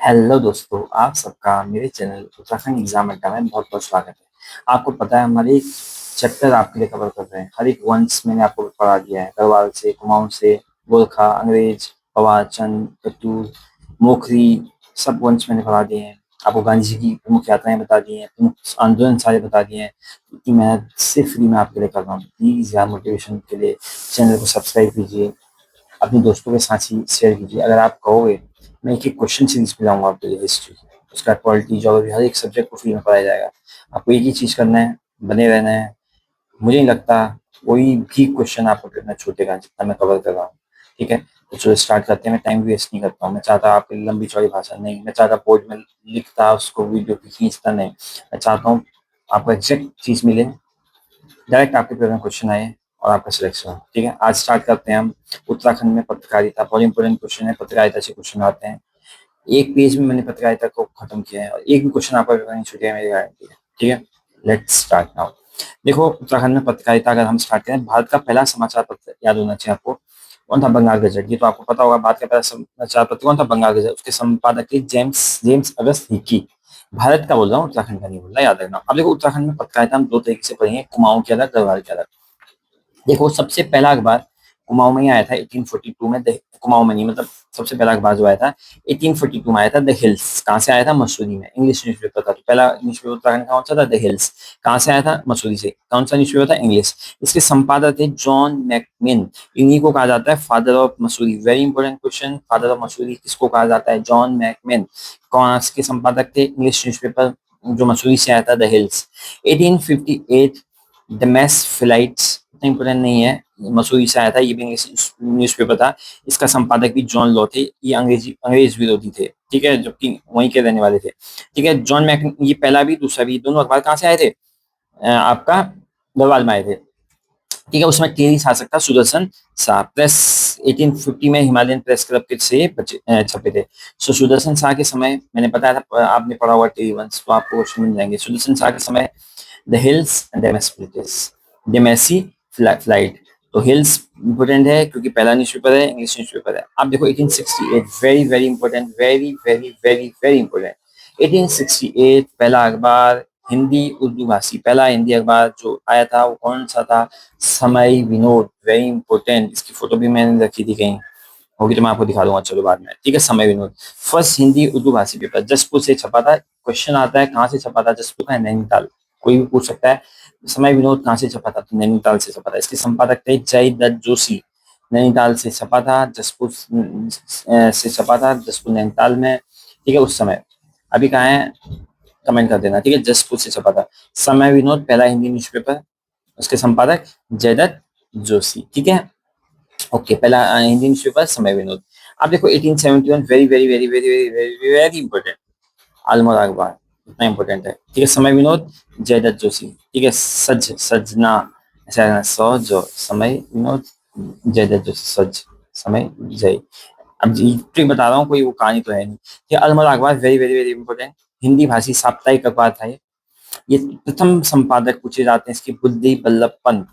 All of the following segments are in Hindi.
हेलो दोस्तों, आप सबका मेरे चैनल उत्तराखंड एग्जाम अड्डा में बहुत बहुत स्वागत है। आपको पता है हमारे एक चैप्टर आपके लिए कवर कर रहे हैं। हर एक वंश मैंने आपको पढ़ा दिया है, गढ़वाल से, कुमाऊं से, गोरखा, अंग्रेज, पवार, चंद, कट्टू, मोखरी, सब वंश मैंने पढ़ा दिए हैं। आपको गांधी जी की प्रमुख यात्राएं बता दी हैं, प्रमुख आंदोलन सारे बता दिए हैं। इतनी मेहनत सिर्फ फ्री में आपके लिए कर रहा हूँ। प्लीज यार, मोटिवेशन के लिए चैनल को सब्सक्राइब कीजिए, अपने दोस्तों के साथ ही शेयर कीजिए। अगर आप कहोगे, मैं एक एक क्वेश्चन सीरीज पे लाऊंगा आपके लिए, हिस्ट्री, उसका पॉलिटी, ज्योग्राफी, हर एक सब्जेक्ट को फ्री में पढ़ाया जाएगा। आपको एक ही चीज करना है, बने रहना है। मुझे नहीं लगता कोई भी क्वेश्चन आपको कितना छूटेगा जितना मैं कवर कर रहा हूँ। ठीक है, तो चलो स्टार्ट करते हैं। मैं टाइम वेस्ट नहीं करता हूँ। मैं चाहता आपके लिए लंबी चौड़ी भाषा नहीं, मैं चाहता बोर्ड में लिखता उसको वीडियो पे खींचता नहीं। मैं चाहता हूँ आपको एग्जैक्ट चीज मिले, डायरेक्ट आपके पेपर में क्वेश्चन आए और आपका सिलेक्शन हो। ठीक है, आज स्टार्ट करते हैं हम। उत्तराखंड में पत्रकारिता, बहुत इंपॉर्टेंट क्वेश्चन है। पत्रकारिता से क्वेश्चन आते हैं। एक पेज में मैंने पत्रकारिता को खत्म किया है और एक भी क्वेश्चन आपका पेपर नहीं छूटेगा, मेरी गारंटी है। ठीक है, लेट्स स्टार्ट नाउ। देखो, उत्तराखंड में पत्रकारिता अगर हम स्टार्ट करें, भारत का पहला समाचार पत्र याद होना चाहिए आपको। कौन था? बंगाल गजट। ये तो आपको पता होगा। भारत का पहला समाचार पत्र कौन था? बंगाल गजट। उसके संपादक थे जेम्स जेम्स अगस्त हिक्की। भारत का बोल रहा हूँ, उत्तराखंड का नहीं बोल रहा, याद रखना। अब देखो, उत्तराखंड में पत्रकारिता हम दो तरीके से पढ़ेंगे, कुमाऊं के अलग, गढ़वाल के अलग। देखो, सबसे पहला अखबार कुमाऊं में ही आया था 1842 में। कुमाऊं में नहीं, मतलब सबसे पहला अखबार जो आया था 1842 में आया था, द हिल्स। कहाँ से आया था? मसूरी में। इंग्लिश न्यूज़पेपर था। तो पहला न्यूज़पेपर उत्तराखंड का कौन सा था? The hills. कहाँ से आया था? मसूरी से। कौन सा न्यूज़पेपर था? इंग्लिश। इसके संपादक थे जॉन मैकमिन। इन्हीं को कहा जाता है father of Mussoorie. Very important question, father of Mussoorie किसको कहा जाता है? जॉन मैकमिन। कौन के संपादक थे? इंग्लिश न्यूज़पेपर जो मसूरी से आया था, the hills. 1858 the mass flights, इतना इंपोर्टेंट नहीं है, मसूरी से आया था, ये भी इंग्लिश न्यूज़पेपर था। इसका संपादक भी जॉन लॉ थे। ये अंग्रेज विरोधी थे। ठीक है, जबकि वहीं के रहने वाले थे। ठीक है, जॉन मैक, ये पहला भी दूसरा भी दोनों अखबार कहाँ से आए थे? आपका गढ़वाल में आए थे। ठीक है, उसमें टेरी शासक था सुदर्शन शाह। प्रेस 1850 में हिमालयन प्रेस क्लब के से छपे थे। सो सुदर्शन शाह के समय, मैंने बताया था, आपने पढ़ा हुआ टेरी वंश, तो आपको मिल जाएंगे। सुदर्शन शाह के समय द हिल्स एंड डेमेसी फ्लाइट। तो हिल्स इंपोर्टेंट है क्योंकि पहला न्यूज़पेपर है, इंग्लिश न्यूज़पेपर है। अब देखो 1868, very very important, very very very very important. 1868 पहला अखबार हिंदी उर्दू भाषी, पहला हिंदी अखबार जो आया था वो कौन सा था? समय विनोद। वेरी इंपॉर्टेंट, इसकी फोटो भी मैंने रखी थी कहीं, होगी तो मैं आपको दिखा दूंगा, चलो बाद में। ठीक है, समय विनोद फर्स्ट हिंदी उर्दू भाषी पेपर जसपुर से छपा था। क्वेश्चन आता है कहाँ से छपा था? जसपुर का है, नैनीताल। कोई भी पूछ सकता है समय विनोद कहाँ से छपा था, तो नैनीताल से छपा था। इसके संपादक थे जय दत्त जोशी। नैनीताल से छपा था, जसपुर से छपा था, जसपुर नैनीताल में। ठीक है, उस समय। अभी कहाँ है कमेंट कर देना। ठीक है, जसपुर से छपा था। समय विनोद पहला हिंदी न्यूज़पेपर, उसके संपादक जयदत्त जोशी। ठीक है, ओके, पहला हिंदी न्यूज़पेपर समय विनोद। अब देखो 1871, very very very very very very very important, Almora अखबार, इतना इंपॉर्टेंट है। ठीक है, समय विनोद जयदत्त जोशी। ठीक है, सज सजना, ऐसा सौ जो समय विनोद जयदत्त जोशी, सज समय जय। अब ट्रिक बता रहा हूँ, कोई वो कहानी तो है नहीं। ये अल्मोड़ा अखबार, very very very important, Hindi भाषी साप्ताहिक अखबार था ये प्रथम संपादक पूछे जाते हैं इसके, बुद्धि बल्लभ पंत।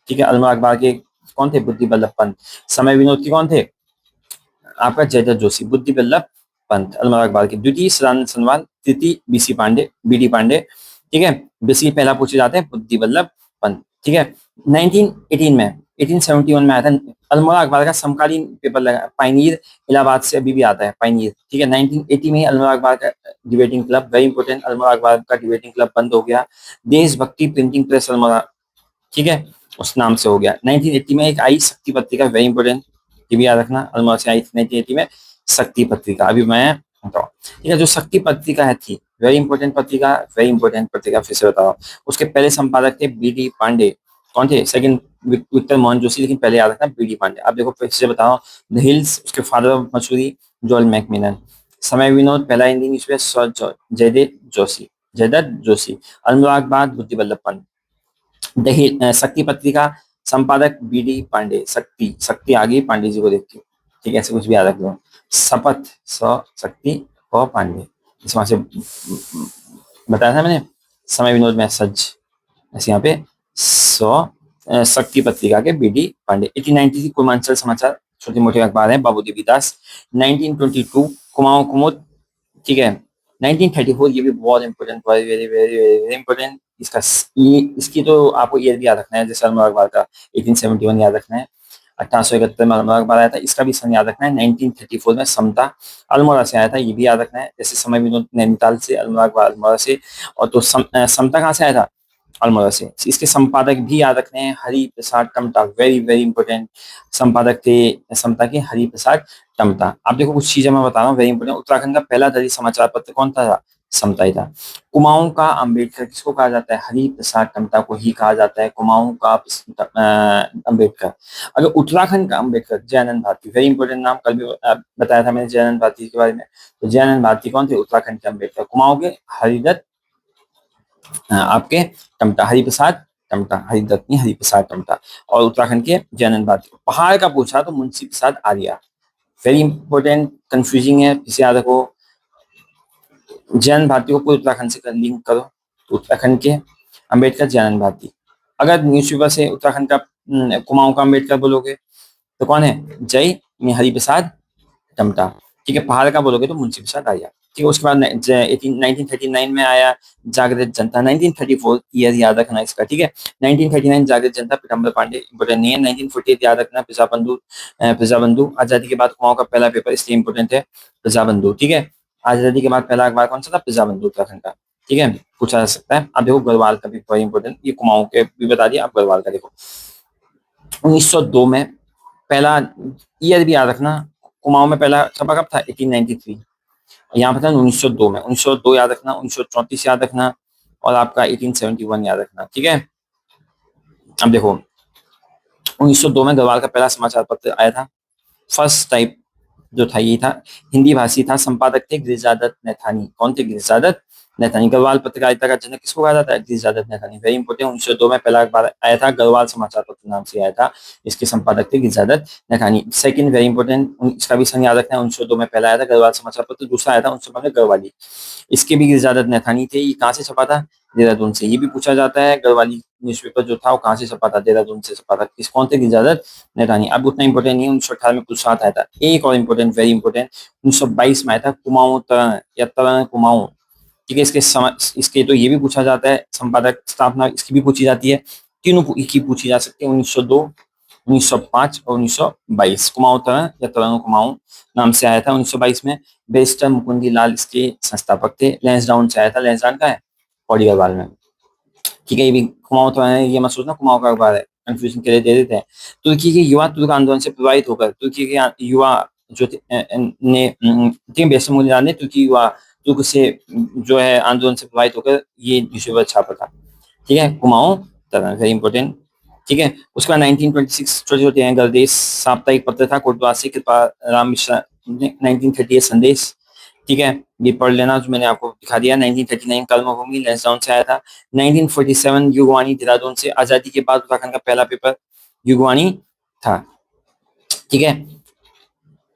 ठीक है, अल्मोड़ा अखबार के कौन थे? बुद्धि बल्लभ पंत। समय विनोद के कौन थे? आपका जयदत्त जोशी। बुद्धि बल्लभ पंत अल्मोड़ा अखबार के। द्वितीय सदानंद सनवाल, तृतीय बीसी पांडे, बीडी पांडे। ठीक है, बेसिकली पहला पूछे जाते हैं बुद्धि बल्लभ पंत। ठीक है, 1918 में, 1871 में आया था अल्मोड़ा अखबार का समकालीन पेपर लगा, पाइनियर, इलाहाबाद से अभी भी आता है पाइनियर। ठीक है, 1980 में ही अल्मोड़ा अखबार का debating club, very important, Almora अखबार का डिबेटिंग क्लब बंद हो गया। देशभक्ति प्रिंटिंग प्रेस अल्मोड़ा, ठीक है, उस नाम से हो गया। 1980 में एक आई शक्ति पत्रिका, वेरी इंपॉर्टेंट, ये भी याद रखना, अल्मोड़ा से आई थी 1980 में शक्ति पत्रिका। अभी मैं बताऊँ, ठीक है, जो शक्ति पत्रिका है थी, वेरी इंपॉर्टेंट पत्रिका, वेरी इंपॉर्टेंट पत्रिका, फिर से बता रहा हूँ। उसके पहले संपादक थे बीडी पांडे। कौन थे? सेकंड विक्टर मोहन जोशी, लेकिन पहले याद रखना बीडी पांडे। अब देखो फिर से बताओ, द हिल्स, उसके फादर ऑफ मसूरी जॉल मैकमिलन। समय विनोद पहला हिंदी न्यूज़पेपर जयदेव जोशी, जयदत्त जोशी। अल्मोड़ा अखबार बुद्धि बल्लभ पंत। शक्ति पत्रिका संपादक बीडी पांडे। शक्ति, शक्ति आ गई पांडे जी को देख के। ठीक है, ऐसे कुछ भी याद रख लो। शपथ, शक्ति और पांडे, इस वहां से बताया था मैंने। समय विनोद में सज, ऐसे यहाँ पे शक्ति पत्रिका के बीडी पांडे। 1890 पूर्वांचल समाचार, छोटे मोटे अखबार हैं, बाबू देवीदास। 1922 कुमाऊं कुमुद, ठीक है। 1934 ये भी बहुत important, very very very very important. ये इसकी तो आपको ईयर भी याद रखना है, जैसे अल्मोड़ा अखबार का 1871 याद रखना है, 1871 में अल्मोड़ा अखबार आया था, इसका भी सन याद रखना है। 1934 में समता अल्मोड़ा से आया था, ये भी याद रखना है। जैसे समय विनोद नैनीताल से, अल्मोड़ा अखबार अल्मोड़ा से। और तो समता कहाँ से आया था? अल्मोड़ा से। इसके संपादक भी याद रखने हैं, Hari Prasad Tamta, very very important. संपादक थे समता के हरि प्रसाद टमटा। आप देखो कुछ चीजें मैं बता रहा हूँ, वेरी इंपॉर्टेंट। उत्तराखंड का पहला दलित समाचार पत्र कौन था? समता ही था। कुमाऊं का अंबेडकर किसको कहा जाता है? हरि प्रसाद टमटा को ही कहा जाता है कुमाऊं का अंबेडकर। अगर उत्तराखंड का अंबेडकर जयानंद भारती, वेरी इंपॉर्टेंट नाम, कल भी बताया था मैंने जयानंद भारती के बारे में। तो जयानंद भारती कौन थे? उत्तराखंड के अंबेडकर। कुमाऊं के हरिदत्त आपके टमटा, हरिप्रसाद टमटा, हरिदत्त नहीं हरिप्रसाद टमटा। और उत्तराखंड के जयानंद भारती। पहाड़ का पूछा तो मुंशी प्रसाद आर्या, वेरी इंपॉर्टेंट, कंफ्यूजिंग है, इसे याद रखो। जैन भारती को पूरे उत्तराखंड से लिंक करो, तो उत्तराखंड के अंबेडकर जैन भारती। अगर न्यूज़पेपर से उत्तराखंड का कुमाऊं का अंबेडकर बोलोगे तो कौन है? जय हरिप्रसाद टमटा। ठीक है। पहाड़ का बोलोगे तो मुंशी प्रसाद आर्या। ठीक है। उसके बाद 1939 में आया जागृत जनता। 1934 ईयर याद रखना इसका, ठीक है। 1939 जागृत जनता, पीताम्बर पांडे, इंपोर्टेंट नहीं है। 1948 याद रखना, प्रजाबंधु। प्रजाबंधु आजादी के बाद कुमाऊं का पहला पेपर, इसलिए इंपोर्टेंट है प्रजाबंधु, ठीक है। आजादी के बाद पहला अखबार कौन सा था? प्रजाबंधु, उत्तराखंड का, ठीक है, पूछा जा सकता है। अब देखो गढ़वाल का भी बहुत इंपोर्टेंट, ये कुमाऊं के भी बता दिया, आप गढ़वाल का देखो। 1902 में पहला ईयर भी याद रखना, कुमाऊं में पहला छपा कब था? 1893। यहाँ पर था 1902 में, 1902 याद रखना, 1934 याद रखना, और आपका 1871 याद रखना, ठीक है। अब देखो 1902 में गढ़वाल का पहला समाचार पत्र आया था, फर्स्ट टाइप जो था ये था, हिंदी भाषी था, संपादक थे गिरिजादत्त नैथानी। कौन थे? गिरिजादत्त नैथानी। गढ़वाल पत्रकारिता का जनक किसको कहा जाता है? गिरिजादत्त नैथानी, वेरी इंपोर्टेंट। 1902 में पहला अखबार आया था, गढ़वाल समाचार पत्र नाम से आया था, इसके संपादक थे गिरिजादत्त नैथानी। सेकंड वेरी इंपोर्टेंट, इसका भी सन याद रखना है। 1902 में पहला आया था गढ़वाल समाचार पत्र, दूसरा आया था 1905 में गढ़वाली, इसके भी गिरिजादत्त नैथानी थे। ये कहाँ से छपा था? देहरादून से। ये भी पूछा जाता है, गढ़वाली न्यूज़पेपर जो था वो कहाँ से छपा था? देहरादून से छपा था। किस कौन थे? गिरिजादत्त नैथानी। अब उतना इंपोर्टेंट नहीं है, 1918 में गुजरात आया था। एक और इंपोर्टेंट, वेरी इंपोर्टेंट, 1922 में आया था कुमाऊं तरण या तरण कुमाऊं, ठीक है। इसके तो ये भी पूछा जाता है, संपादक स्थापना इसकी भी पूछी जाती है, तीनों की पूछी जा सकती है। 1902, 1905 और 1922 कुमाऊं तरण या तरण कुमाऊं नाम से आया था 1922 में। बैरिस्टर मुकुंदी लाल इसके संस्थापक थे। लैंसडाउन से आया था, लैंसडाउन का है पौड़ी गढ़वाल में, ठीक है। ये भी कुमाऊं तरण है, ये मत सोचना कुमाऊं का अखबार है, कंफ्यूजन के लिए दे देते हैं। तुर्की के युवा तुर्क आंदोलन से प्रभावित होकर तुर्की के युवा जो ने बैरिस्टर मुकुंदी लाल ने तुर्की युवा तुर्क से जो है आंदोलन से प्रभावित होकर ये न्यूज़पेपर छापा था, ठीक है, कुमाऊं तरण, वेरी इंपॉर्टेंट, ठीक है। उसके बाद 1926 छोटे छोटे हैं गलदेश साप्ताहिक पत्र था, कोटवासी कृपा राम मिश्रा। 1938 संदेश, ठीक है, ये पढ़ लेना जो मैंने आपको दिखा दिया। 1939 कर्मभूमि लैंसडाउन से आया था। 1947 युगवाणी देहरादून से। आजादी के बाद उत्तराखंड का पहला पेपर युगवाणी था, ठीक है।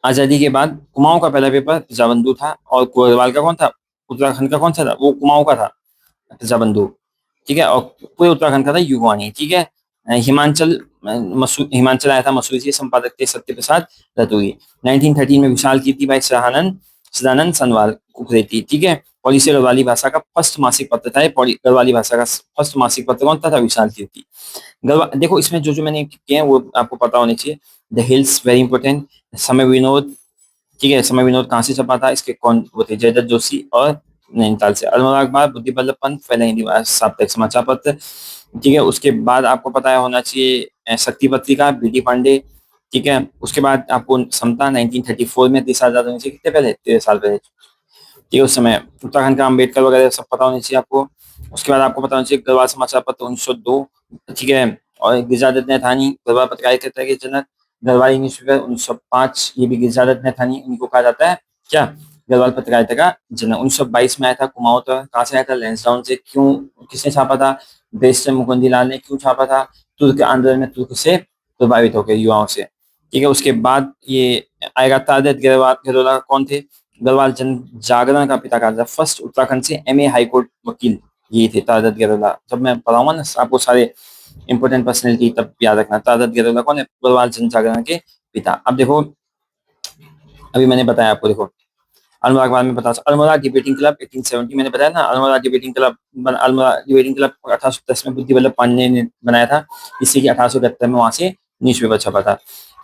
आजादी के बाद कुमाऊं का पहला पेपर प्रजाबंधु था, और कोरवाल का कौन था? उत्तराखंड का कौन सा था? वो कुमाऊं का था, प्रजाबंधु, ठीक है। और पूरे उत्तराखंड का था युगवाणी, ठीक है। हिमांचल आया था मसूरी से, संपादक थे सत्य प्रसाद रतुरी। 1913 में विशाल कीर्ति बाई सदानंद सनवाल कुकरेती, ठीक है। और इसे गढ़वाली भाषा का फर्स्ट मासिक पत्र था, गढ़वाली भाषा का फर्स्ट मासिक पत्र कौन था? विशाल कीर्ति। देखो इसमें जो जो मैंने किए हैं वो आपको पता होने चाहिए। The hills, very important. समय विनोद, ठीक है, समय विनोद कहाँ से छपा था? इसके कौन वो थे? जयदत्त जोशी और नैनीताल से। अल्मोड़ा अखबार, बुद्धि बल्लभ पंत, पहला हिंदी साप्ताहिक समाचार पत्र, ठीक है। उसके बाद आपको पता है होना चाहिए शक्ति पत्रिका, बीडी पांडे, ठीक है। उसके बाद आपको समता 1934 में, 30 आजाद होने से कितने पहले? 13 साल पहले, ठीक है। उस समय उत्तराखंड का अम्बेडकर वगैरह सब पता होनी चाहिए आपको। उसके बाद आपको पता होना चाहिए गढ़वाल समाचार पत्र 1902, ठीक है। और गिरिजादत्त नैथानी गढ़वाल पत्रकारिता के जनक। गढ़वाली न्यूज़पेपर 1905, ये भी गिरिजादत्त नैथानी, उनको कहा जाता है क्या? गढ़वाल पत्रकारिता का जनक। 1922 में आया था कुमाऊं तरण, कहाँ से आया था? लैंसडाउन से। क्यों, किसने छापा था? बैरिस्टर मुकुंदी लाल ने। क्यों छापा था? तुर्क आंदोलन में तुर्क से प्रभावित होकर युवाओं से, ठीक है। उसके बाद ये आएगा तादत गहलोला, कौन थे? गढ़वाल जन जागरण का पिता कहा था। फर्स्ट उत्तराखंड से एमए हाईकोर्ट वकील ये थे तादत गहलोला। जब मैं पढ़ाऊंगा ना आपको सारे इंपोर्टेंट पर्सनैलिटी, तब याद रखना तादत गहलोला कौन है? गढ़वाल जन जागरण के पिता। अब देखो, अभी मैंने बताया आपको, देखो अल्मोड़ा के बारे में बता सकता हूँ। अल्मोड़ा डिबेटिंग क्लब 1870 मैंने बताया ना, Almora debating club, Almora debating club 1810 में बुद्धि वल्लभ पांडे ने बनाया था, जिससे कि 1871 में वहां से न्यूज़पेपर छपा था।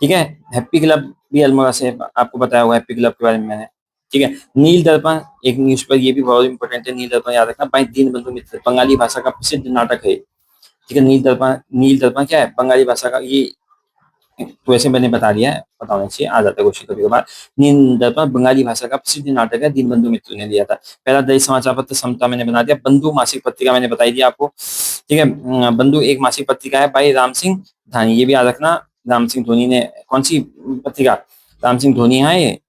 ठीक है, हैप्पी क्लब भी अल्मोड़ा से, आपको बताया हुआ हैप्पी क्लब के बारे में मैंने। ठीक है, नील दर्पण एक न्यूज़पेपर, ये भी बहुत इंपॉर्टेंट है, नील दर्पण याद रखना। भाई दीनबंधु मित्र बंगाली भाषा का प्रसिद्ध नाटक है। ठीक है, नील दर्पण क्या है, बंगाली भाषा का, ये तो वैसे मैंने बता दिया है, पता होना चाहिए, आ जाता है क्वेश्चन कभी कभार। नील दर्पण बंगाली भाषा का प्रसिद्ध नाटक है, दीनबंधु मित्र ने दिया था। पहला दैनिक समाचार पत्र समता मैंने बना दिया। बंधु मासिक पत्रिका मैंने बताई दी आपको। ठीक है, बंधु एक मासिक पत्रिका है भाई राम सिंह धानी, ये भी याद रखना। राम सिंह धोनी ने, कौन सी पत्रिका, राम सिंह धोनी है ये,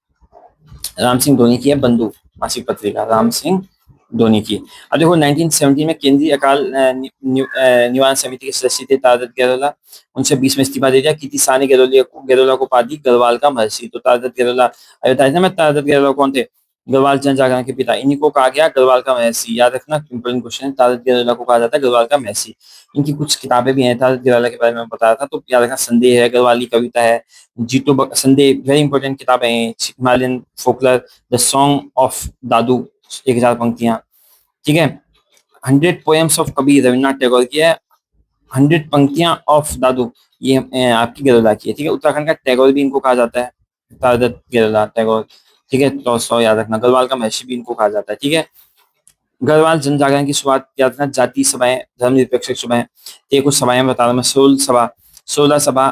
राम सिंह धोनी की है बंधु मासिक पत्रिका, राम सिंह धोनी की। अब देखो 1970 में केंद्रीय अकाल निवारण समिति के सदस्य थे तारक गहलोला, उनसे 20 में इस्तीफा दे दिया। कीर्ति शाह ने गहलोला को उपाधि गढ़वाल का महर्षि, तो तारक गहलोला, अरे बताया था मैं तारक गहलोला कौन थे, गढ़वाल जन जागरण के पिता, इन्हीं को कहा गया गढ़वाल का महर्षि। याद रखना, इंपोर्टेंट क्वेश्चन है, तारक गहलोला को कहा जाता है गढ़वाल का महर्षि। इनकी कुछ किताबें भी हैं, तारक गहलोला के बारे में बताया था, तो याद रखना, संदेह है, गढ़वाली कविता है, संदेह, वेरी इंपॉर्टेंट किताबें हैं, हिमालयन फोकलर, द सॉन्ग ऑफ दादू, 1000 पंक्तियां। ठीक है, 100 पोएम्स ऑफ कबीर रविन्द्रनाथ टैगोर की है, 100 पंक्तियां ऑफ दादू, ये आपकी गहलोला की है। ठीक है, उत्तराखंड का टैगोर भी इनको कहा जाता है, तारक गहलोला टैगोर। ठीक है, तो 100 याद रखना, गढ़वाल का महर्षि भी इनको कहा जाता है। ठीक है, गढ़वाल जन जागरण की शुरुआत याद रखना, जाति सभाएं, धर्मनिरपेक्ष सभाएं, ये कुछ सभाएं बता रहा हूँ मैं। 16 सभा,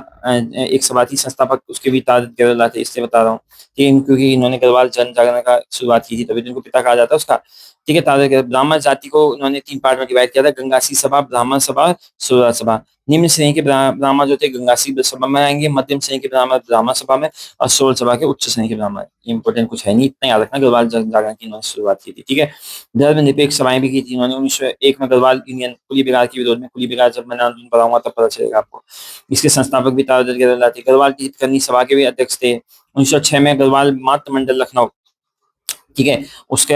एक सभा थी, संस्थापक उसके भी तारक गहलोला थे, इसलिए बता रहा हूँ। ठीक है, क्योंकि इन्होंने गढ़वाल जन जागरण का शुरुआत की थी, तभी तो इनको पिता कहा जाता है उसका। ठीक है, तारक ब्राह्मण जाति को इन्होंने 3 पार्ट में डिवाइड किया था, गंगासी सभा, ब्राह्मण सभा, सोलह सभा। निम्न श्रेणी के ब्राह्मण जो थे गंगासी सभा में आएंगे, मध्यम श्रेणी के ब्राह्मण ब्राह्मण सभा में, और सोल सभा के उच्च श्रेणी के ब्राह्मण। इंपोर्टेंट कुछ है नहीं, इतना याद रखना, गढ़वाल जन जागरण की इन्होंने शुरुआत की थी। ठीक है, धर्मनिरपेक्ष सभाएं भी की थी इन्होंने। 1901 में गढ़वाल यूनियन कुली बिगाड़ के विरोध में, कुली बिगाड़ जब मैंने आंदोलन पढ़ाऊंगा तब पता चलेगा आपको। इसके संस्थापक भी तारक गहलोला थे। गढ़वाल की हितकरनी सभा के भी अध्यक्ष थे। 1906 में गढ़वाल मातृ मंडल लखनऊ, ठीक है, उसके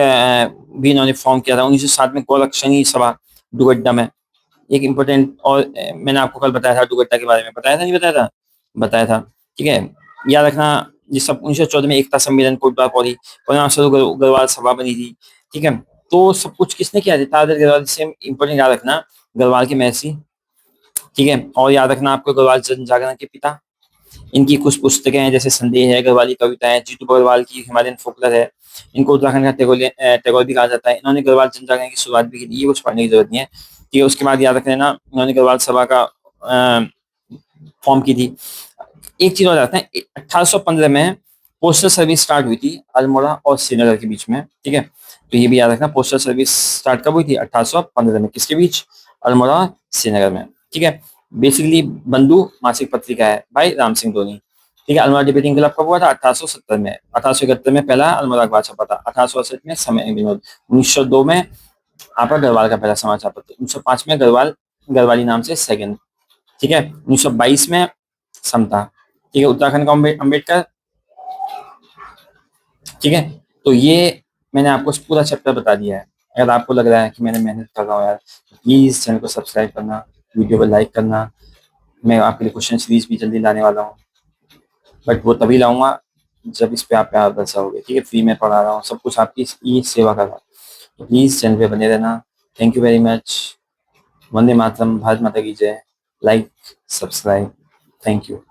भी इन्होंने फॉर्म किया था। 1907 में गोरक्षणी सभा दुगड्डा में, एक इम्पोर्टेंट, और मैंने आपको कल बताया था दुगड्डा के बारे में, बताया था नहीं बताया था, बताया था। ठीक है, याद रखना, ये सब 1914 में एकता सम्मेलन कोटद्वार पौड़ी, परिणाम स्वरूप गढ़वाल सभा बनी थी। ठीक है, तो सब कुछ किसने किया था, तारक गढ़वाल से, इंपोर्टेंट याद रखना, गढ़वाल के महर्षि। ठीक है, और याद रखना आपको गढ़वाल जन जागरण के पिता। इनकी कुछ पुस्तकें हैं, जैसे संदेह है, गढ़वाली कविताएं, जीतू बग्रवाल की हिमालयन फोकलर है, इनको उत्तराखंड का टैगोर भी कहा जाता है। इन्होंने गढ़वाल जन जागरण की शुरुआत भी की थी, ये कुछ पढ़ने की जरूरत नहीं है। ठीक है, उसके बाद याद रख लेना, इन्होंने गढ़वाल सभा का फॉर्म की थी। एक चीज और रखते हैं, 1815 में पोस्टल सर्विस स्टार्ट हुई थी अल्मोड़ा और श्रीनगर के बीच में। ठीक है, तो ये भी याद रखना, पोस्टल सर्विस स्टार्ट कब हुई थी, 1815 में, किसके बीच, अल्मोड़ा और श्रीनगर में। ठीक है, बेसिकली बंधु मासिक पत्रिका है भाई राम सिंह धोनी। ठीक है, अल्मोड़ा डिबेटिंग क्लब कब हुआ था, 1870 में। 1871 में पहला अल्मोड़ा अखबार छपा था। 1868 में समय विनोद। 1902 में आपका गढ़वाल का पहला समाचार पत्र। 1905 में गढ़वाली नाम से सेकंड। ठीक है, 1922 में समता। ठीक है, उत्तराखंड का अम्बेडकर। ठीक है, तो ये मैंने आपको पूरा चैप्टर बता दिया है। अगर आपको लग रहा है कि मैंने मेहनत कर रहा हूँ यार, तो प्लीज चैनल को सब्सक्राइब करना, वीडियो को लाइक करना। मैं आपके लिए क्वेश्चन सीरीज भी जल्दी लाने वाला हूँ, बट वो तभी लाऊंगा जब इस पे आप प्यार दर्शाओगे। ठीक है, फ्री में पढ़ा रहा हूँ, सब कुछ आपकी ये सेवा कर रहा हूँ, तो प्लीज चैनल पे बने रहना। Thank you very much. वंदे मातरम, भारत माता की जय। Like, subscribe, thank you.